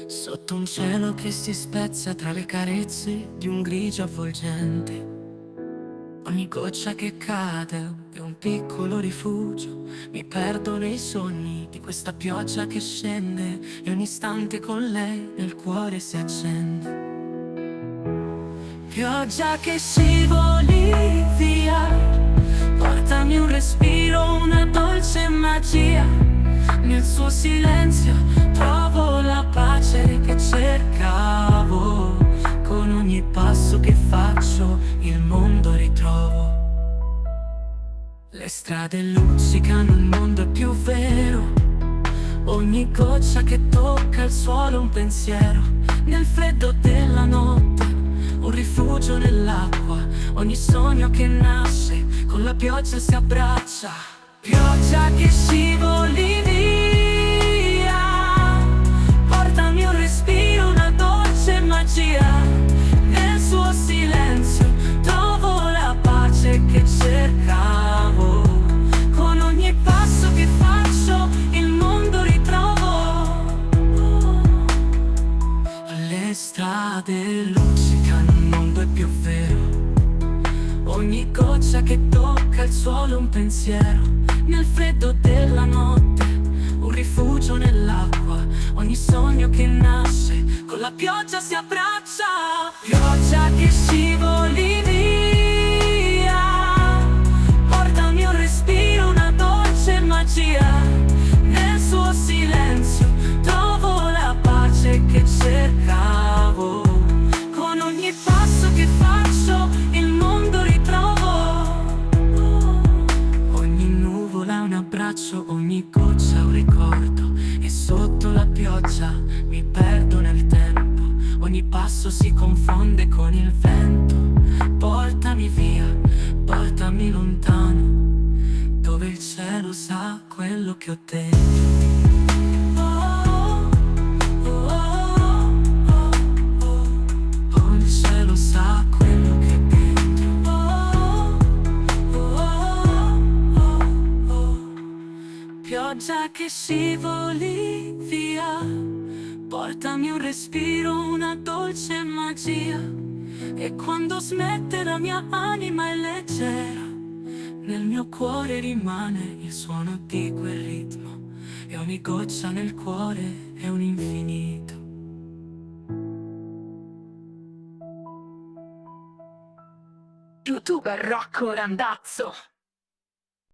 Sotto un cielo che si spezza tra le carezze di un grigio avvolgente. Ogni goccia che cade è un piccolo rifugio. Mi perdo nei sogni di questa pioggia che scende, e ogni istante con lei nel cuore si accende. Pioggia che scivoli via, portami un respiro, una dolce magia. Nel suo silenzio trovo la pace che cercavo. Con ogni passo che faccio il mondo ritrovo. Le strade luccicano, il mondo è più vero. Ogni goccia che tocca il suolo un pensiero. Nel freddo della notte un rifugio nell'acqua. Ogni sogno che nasce con la pioggia si abbraccia. Pioggia che scivoli via, portami un respiro, una dolce magia. Nel suo silenzio trovo la pace che cercavo. Con ogni passo che faccio il mondo ritrovo. Le strade luccicano, il mondo è più vero. Ogni goccia che tocca il suolo un pensiero. Nel freddo della notte un rifugio nell'acqua. Ogni sogno che nasce con la pioggia si abbraccia. Pioggia che scivoli via, portami un respiro, una dolce magia. Nel suo silenzio trovo la pace che cercavo. Con ogni passo che faccio il mondo ritrovo. Ogni nuvola è un abbraccio, ogni goccia un ricordo. E sotto la pioggia mi perdo nel tempo. Ogni passo si confonde con il vento. Portami via, portami lontano, dove il cielo sa quello che ho dentro. Il cielo sa quello che ho dentro. Pioggia che scivoli via, portami un respiro, una dolce magia. E quando smette la mia anima è leggera, nel mio cuore rimane il suono di quel ritmo. E ogni goccia nel cuore è un infinito. YouTuber Rocco Randazzo.